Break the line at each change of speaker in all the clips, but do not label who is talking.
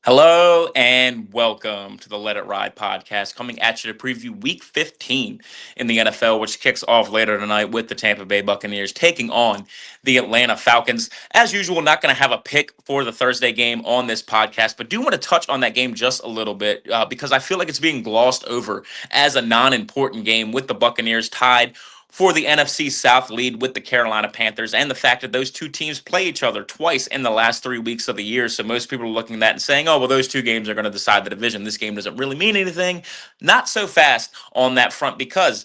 Hello and welcome to the Let It Ride podcast, coming at you to preview Week 15 in the NFL, which kicks off later tonight with the Tampa Bay Buccaneers taking on the Atlanta Falcons. As usual, not going to have a pick for the Thursday game on this podcast, but do want to touch on that game just a little bit because I feel like it's being glossed over as a non-important game with the Buccaneers tied for the NFC South lead with the Carolina Panthers, and the fact that those two teams play each other twice in the last 3 weeks of the year. So most people are looking at that and saying, oh, well, those two games are going to decide the division. This game doesn't really mean anything. Not so fast on that front because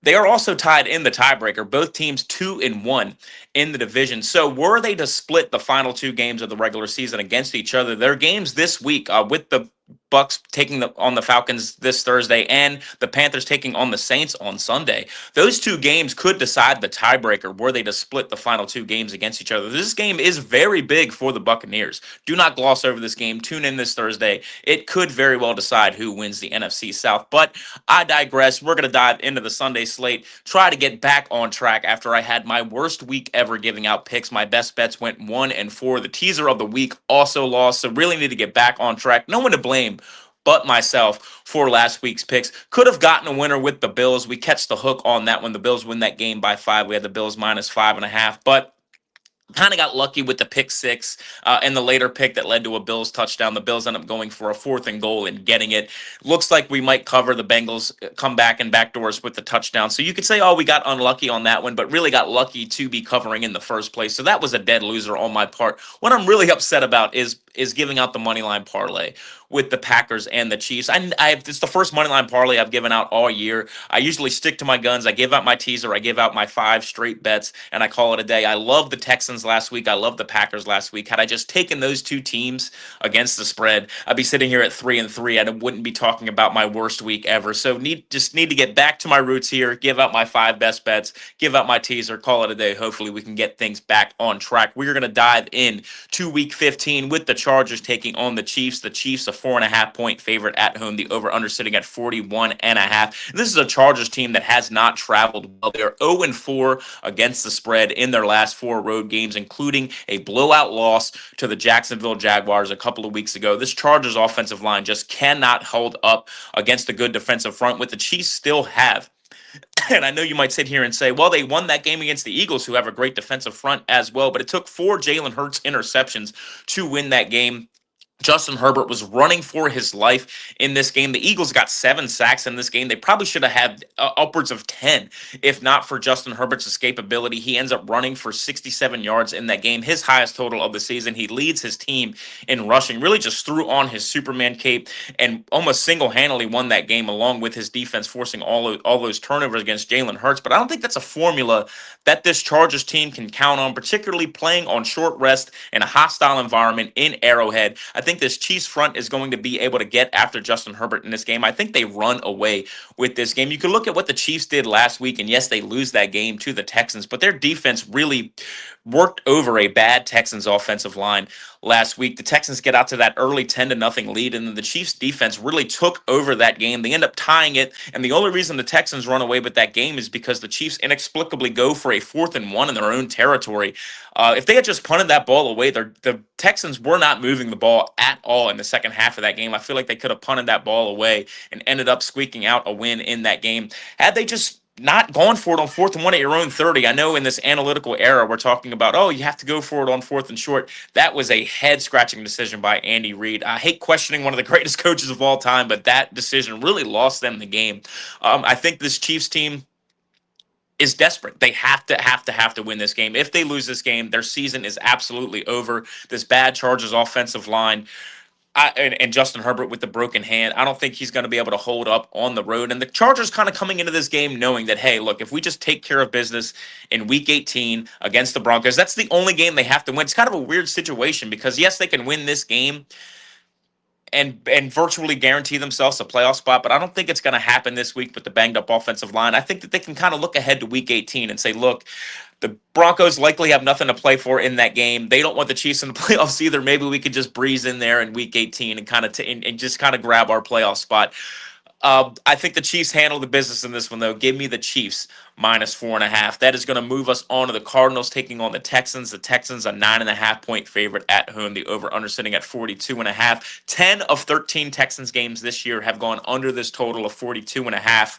they are also tied in the tiebreaker. Both teams 2-1 in the division. So were they to split the final two games of the regular season against each other, their games this week with the Bucks taking on the Falcons this Thursday and the Panthers taking on the Saints on Sunday. Those two games could decide the tiebreaker were they to split the final two games against each other. This game is very big for the Buccaneers. Do not gloss over this game. Tune in this Thursday. It could very well decide who wins the NFC South. But I digress. We're going to dive into the Sunday slate, try to get back on track after I had my worst week ever giving out picks. My best bets went 1-4. The teaser of the week also lost, so really need to get back on track. No one to blame but myself for last week's picks. Could have gotten a winner with the Bills. We catch the hook on that one. The Bills win that game by 5. We had the Bills -5.5, but kind of got lucky with the pick six and the later pick that led to a Bills touchdown. The Bills end up going for a 4th and goal and getting it. Looks like we might cover. The Bengals come back and backdoors with the touchdown. So you could say, oh, we got unlucky on that one, but really got lucky to be covering in the first place. So that was a dead loser on my part. What I'm really upset about is giving out the money line parlay with the Packers and the Chiefs. It's the first money line parlay I've given out all year. I usually stick to my guns. I give out my teaser. I give out my 5 straight bets, and I call it a day. I love the Texans last week. I love the Packers last week. Had I just taken those two teams against the spread, I'd be sitting here at 3-3. I wouldn't be talking about my worst week ever. So just need to get back to my roots here. Give out my 5 best bets. Give out my teaser. Call it a day. Hopefully we can get things back on track. We're going to dive in to Week 15 with the Chargers taking on the Chiefs. The Chiefs, a 4.5-point favorite at home. The over-under sitting at 41.5. This is a Chargers team that has not traveled well. They are 0-4 against the spread in their last 4 road games, including a blowout loss to the Jacksonville Jaguars a couple of weeks ago. This Chargers offensive line just cannot hold up against a good defensive front, with the Chiefs still have. And I know you might sit here and say, well, they won that game against the Eagles, who have a great defensive front as well, but it took 4 Jalen Hurts interceptions to win that game. Justin Herbert was running for his life in this game. The Eagles got 7 sacks in this game. They probably should have had upwards of 10 if not for Justin Herbert's escapability. He ends up running for 67 yards in that game, his highest total of the season. He leads his team in rushing, really just threw on his Superman cape and almost single-handedly won that game, along with his defense forcing all those turnovers against Jalen Hurts. But I don't think that's a formula that this Chargers team can count on, particularly playing on short rest in a hostile environment in Arrowhead. I think this Chiefs front is going to be able to get after Justin Herbert in this game. I think they run away with this game. You can look at what the Chiefs did last week, and yes, they lose that game to the Texans, but their defense really worked over a bad Texans offensive line last week. The Texans get out to that early 10-0 lead, and then the Chiefs defense really took over that game. They end up tying it, and the only reason the Texans run away with that game is because the Chiefs inexplicably go for a 4th and 1 in their own territory. If they had just punted that ball away, the Texans were not moving the ball at all in the second half of that game. I feel like they could have punted that ball away and ended up squeaking out a win in that game. Had they just not gone for it on 4th and 1 at your own 30. I know in this analytical era, we're talking about, oh, you have to go for it on 4th and short. That was a head-scratching decision by Andy Reid. I hate questioning one of the greatest coaches of all time, but that decision really lost them the game. I think this Chiefs team is desperate. They have to win this game. If they lose this game, their season is absolutely over. This bad Chargers offensive line, and Justin Herbert with the broken hand, I don't think he's going to be able to hold up on the road. And the Chargers kind of coming into this game knowing that, hey, look, if we just take care of business in Week 18 against the Broncos, that's the only game they have to win. It's kind of a weird situation because, yes, they can win this game and virtually guarantee themselves a playoff spot, but I don't think it's going to happen this week with the banged-up offensive line. I think that they can kind of look ahead to Week 18 and say, look, the Broncos likely have nothing to play for in that game. They don't want the Chiefs in the playoffs either. Maybe we could just breeze in there in Week 18 and kind of and just kind of grab our playoff spot. I think the Chiefs handle the business in this one, though. Give me the Chiefs -4.5. That is going to move us on to the Cardinals taking on the Texans. The Texans, a 9.5 point favorite at home. The over/under sitting at 42.5. 10 of 13 Texans games this year have gone under this total of 42.5.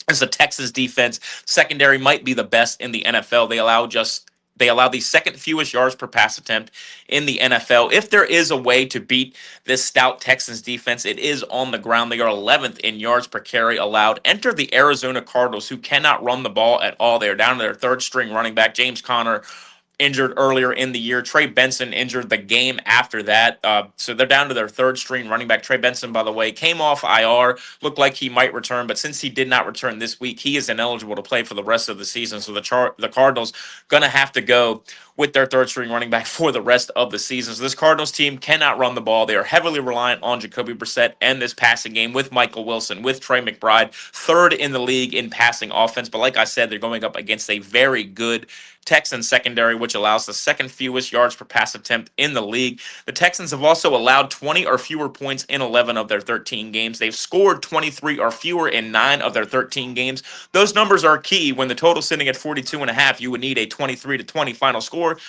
As the Texas defense secondary might be the best in the NFL. They allow the second fewest yards per pass attempt in the NFL. If there is a way to beat this stout Texans defense, it is on the ground. They are 11th in yards per carry allowed. Enter the Arizona Cardinals, who cannot run the ball at all. They are down to their third string running back, James Conner, injured earlier in the year. Trey Benson injured the game after that. So they're down to their third string running back. Trey Benson, by the way, came off IR, looked like he might return, but since he did not return this week, he is ineligible to play for the rest of the season. So the Cardinals going to have to go with their third string running back for the rest of the season. So this Cardinals team cannot run the ball. They are heavily reliant on Jacoby Brissett and this passing game with Michael Wilson, with Trey McBride, third in the league in passing offense. But like I said, they're going up against a very good Texans secondary, which allows the second fewest yards per pass attempt in the league. The Texans have also allowed 20 or fewer points in 11 of their 13 games. They've scored 23 or fewer in 9 of their 13 games. Those numbers are key. When the total's sitting at 42.5, you would need a 23-20 final score,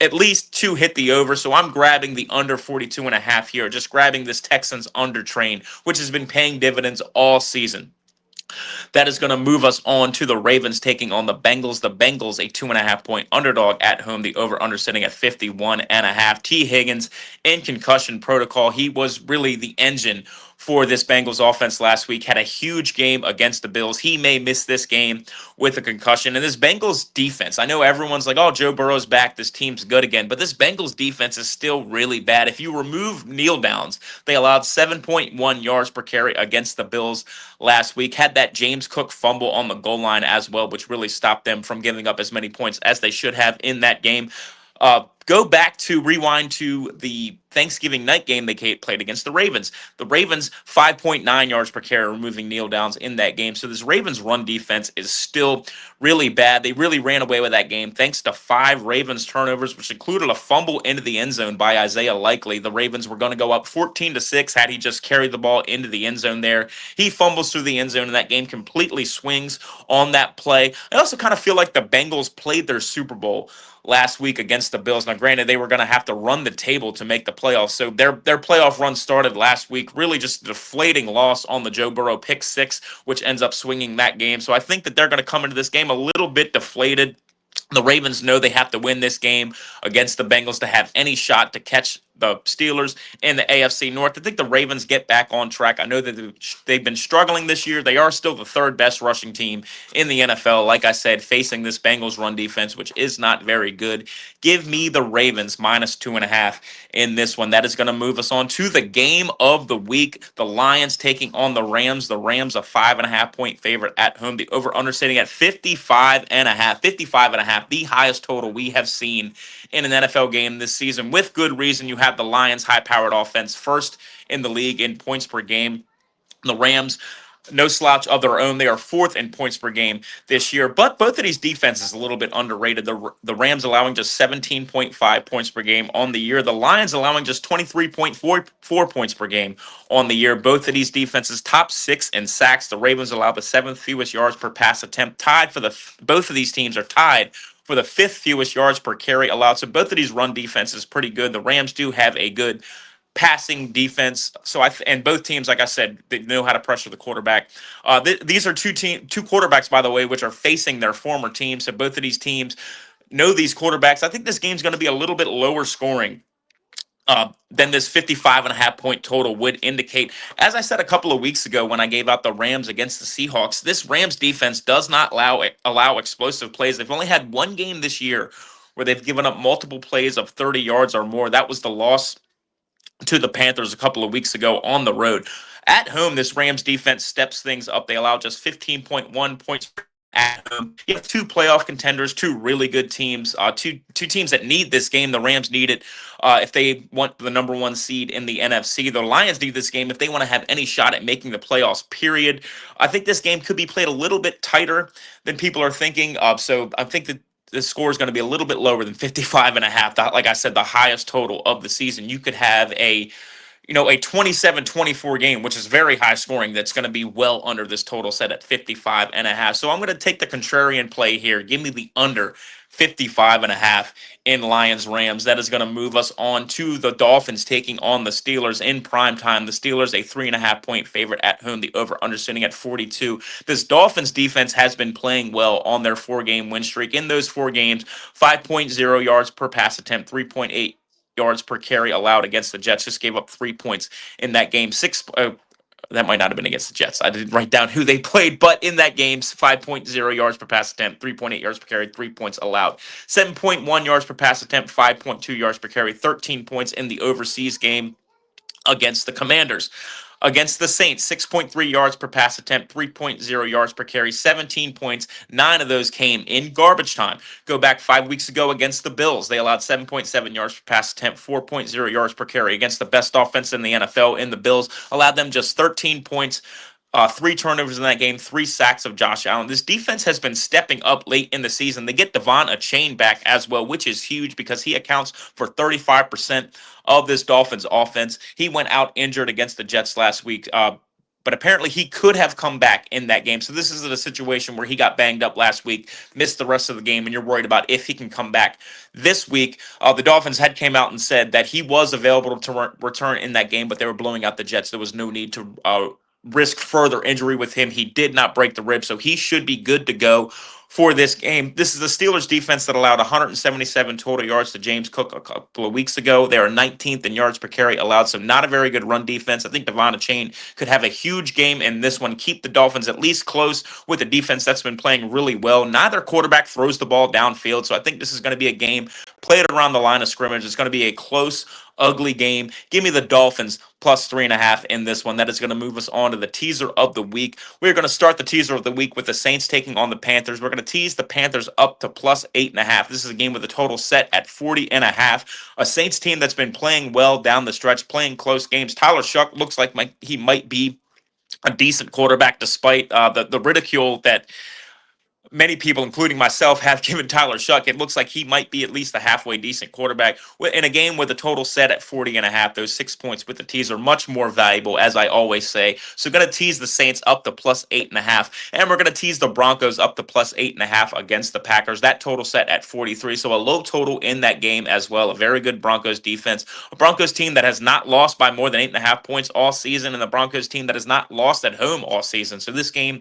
at least to hit the over. So I'm grabbing the under 42.5 here, just grabbing this Texans under train, which has been paying dividends all season. That is going to move us on to the Ravens taking on the Bengals. The Bengals, a 2.5 point underdog at home. The over/under sitting at 51.5. T. Higgins in concussion protocol. He was really the engine for this Bengals offense last week. Had a huge game against the Bills. He may miss this game with a concussion. And this Bengals defense, I know everyone's like, oh, Joe Burrow's back. This team's good again. But this Bengals defense is still really bad. If you remove kneel downs, they allowed 7.1 yards per carry against the Bills last week. Had that James Cook fumble on the goal line as well, which really stopped them from giving up as many points as they should have in that game. Go back to rewind to the Thanksgiving night game they played against the Ravens. The Ravens, 5.9 yards per carry, removing kneel downs in that game. So this Ravens run defense is still really bad. They really ran away with that game thanks to 5 Ravens turnovers, which included a fumble into the end zone by Isaiah Likely. The Ravens were going to go up 14-6 had he just carried the ball into the end zone there. He fumbles through the end zone, and that game completely swings on that play. I also kind of feel like the Bengals played their Super Bowl last week against the Bills. Now, granted, they were going to have to run the table to make the playoffs. So their playoff run started last week, really just a deflating loss on the Joe Burrow pick 6, which ends up swinging that game. So I think that they're going to come into this game a little bit deflated. The Ravens know they have to win this game against the Bengals to have any shot to catch the Steelers in the AFC North. I think the Ravens get back on track. I know that they've been struggling this year. They are still the third best rushing team in the NFL. Like I said, facing this Bengals run defense, which is not very good. Give me the Ravens -2.5 in this one. That is going to move us on to the game of the week. The Lions taking on the Rams. The Rams, a 5.5 point favorite at home. The over/under sitting at 55.5. 55.5, the highest total we have seen in an NFL game this season. With good reason, you have the Lions' high-powered offense first in the league in points per game. The Rams, no slouch of their own. They are 4th in points per game this year. But both of these defenses a little bit underrated. The Rams allowing just 17.5 points per game on the year. The Lions allowing just 23.4 points per game on the year. Both of these defenses top 6 in sacks. The Ravens allow the 7th fewest yards per pass attempt. Both of these teams are tied for the 5th fewest yards per carry allowed. So both of these run defenses pretty good. The Rams do have a good passing defense. So and both teams, like I said, they know how to pressure the quarterback. These are two quarterbacks, by the way, which are facing their former teams. So both of these teams know these quarterbacks. I think this game's going to be a little bit lower scoring than this 55.5 point total would indicate. As I said a couple of weeks ago when I gave out the Rams against the Seahawks, this Rams defense does not allow explosive plays. They've only had one game this year where they've given up multiple plays of 30 yards or more. That was the loss to the Panthers a couple of weeks ago on the road. At home, this Rams defense steps things up. They allow just 15.1 points at home. You have 2 playoff contenders, 2 really good teams, two teams that need this game. The Rams need it if they want the number 1 seed in the NFC. The Lions need this game if they want to have any shot at making the playoffs, period. I think this game could be played a little bit tighter than people are thinking. So I think that the score is going to be a little bit lower than 55.5. Like I said, the highest total of the season. You could have a a 27-24 game, which is very high scoring, that's going to be well under this total set at 55.5. So I'm going to take the contrarian play here. Give me the under 55.5 in Lions Rams. That is going to move us on to the Dolphins taking on the Steelers in prime time. The Steelers, a 3.5 point favorite at home. The over under sitting at 42. This Dolphins defense has been playing well on their 4 game win streak. In those 4 games, 5.0 yards per pass attempt, 3.8 yards per carry allowed against the Jets. Just gave up 3 points in that game. That might not have been against the Jets. I didn't write down who they played, but in that game, 5.0 yards per pass attempt, 3.8 yards per carry, 3 points allowed. 7.1 yards per pass attempt, 5.2 yards per carry, 13 points in the overseas game against the Commanders. Against the Saints, 6.3 yards per pass attempt, 3.0 yards per carry, 17 points. 9 of those came in garbage time. Go back 5 weeks ago against the Bills. They allowed 7.7 yards per pass attempt, 4.0 yards per carry against the best offense in the NFL. In the Bills, allowed them just 13 points. 3 turnovers in that game, 3 sacks of Josh Allen. This defense has been stepping up late in the season. They get Devon Achane back as well, which is huge because he accounts for 35% of this Dolphins offense. He went out injured against the Jets last week. But apparently he could have come back in that game. So this isn't a situation where he got banged up last week, missed the rest of the game, and you're worried about if he can come back this week. The Dolphins had came out and said that he was available to return in that game, but they were blowing out the Jets. There was no need to risk further injury with him. He did not break the rib, so he should be good to go for this game. This is the Steelers defense that allowed 177 total yards to James Cook a couple of weeks ago. They are 19th in yards per carry allowed, so not a very good run defense. I think Devon Achane could have a huge game in this one, keep the Dolphins at least close with a defense that's been playing really well. Neither quarterback throws the ball downfield, so I think this is going to be a game played around the line of scrimmage. It's going to be a close, ugly game. Give me the Dolphins plus 3.5 in this one. That is going to move us on to the teaser of the week. We're going to start the teaser of the week with the Saints taking on the Panthers. We're going to tease the Panthers up to plus 8.5. This is a game with a total set at 40.5. A Saints team that's been playing well down the stretch, playing close games. Tyler Shuck looks like he might be a decent quarterback despite the ridicule that many people, including myself, have given Tyler Shuck. It looks like he might be at least a halfway decent quarterback. In a game with a total set at 40.5, those 6 points with the tease are much more valuable, as I always say. So going to tease the Saints up to plus 8.5, and we're going to tease the Broncos up to plus 8.5 against the Packers. That total set at 43, so a low total in that game as well. A very good Broncos defense. A Broncos team that has not lost by more than 8.5 points all season, and the Broncos team that has not lost at home all season. So this game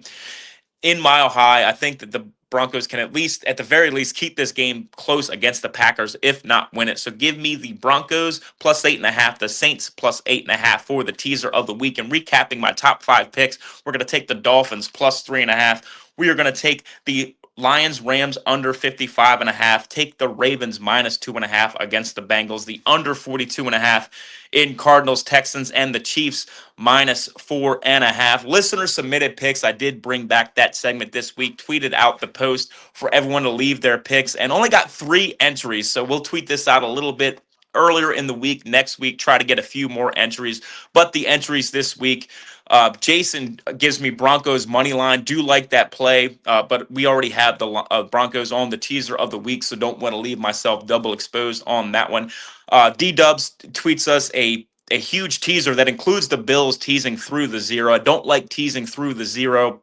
in Mile High, I think that the Broncos can at the very least, keep this game close against the Packers, if not win it. So give me the Broncos plus 8.5, the Saints plus 8.5 for the teaser of the week. And recapping my top 5 picks, we're going to take the Dolphins plus 3.5. We are going to take the Lions, Rams under 55.5. Take the Ravens minus 2.5 against the Bengals. The under 42.5 in Cardinals, Texans, and the Chiefs minus 4.5. Listener submitted picks. I did bring back that segment this week. Tweeted out the post for everyone to leave their picks and only got 3 entries. So we'll tweet this out a little bit earlier in the week, next week, try to get a few more entries. But the entries this week, Jason gives me Broncos money line. Do like that play, but we already have the Broncos on the teaser of the week, so don't want to leave myself double exposed on that one. D-Dubs tweets us a huge teaser that includes the Bills teasing through the 0. I don't like teasing through the 0,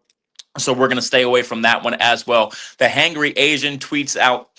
so we're going to stay away from that one as well. The Hangry Asian tweets out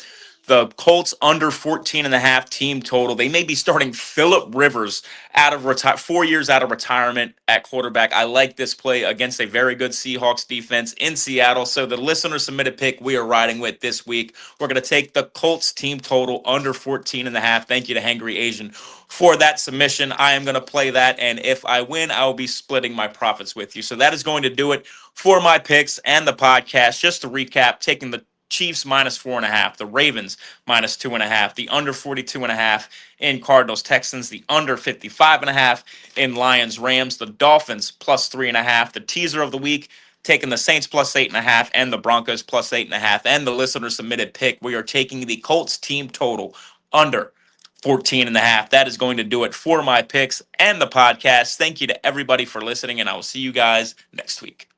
the Colts under 14.5 team total. They may be starting Phillip Rivers out of 4 years out of retirement at quarterback. I like this play against a very good Seahawks defense in Seattle. So the listener submitted pick we are riding with this week. We're going to take the Colts team total under 14.5. Thank you to Hangry Asian for that submission. I am going to play that, and if I win, I will be splitting my profits with you. So that is going to do it for my picks and the podcast. Just to recap, taking the Chiefs minus 4.5, the Ravens minus 2.5, the under 42.5 in Cardinals, Texans, the under 55.5 in Lions, Rams, the Dolphins plus 3.5, the teaser of the week, taking the Saints plus 8.5 and the Broncos plus 8.5, and the listener submitted pick. We are taking the Colts team total under 14.5. That is going to do it for my picks and the podcast. Thank you to everybody for listening, and I will see you guys next week.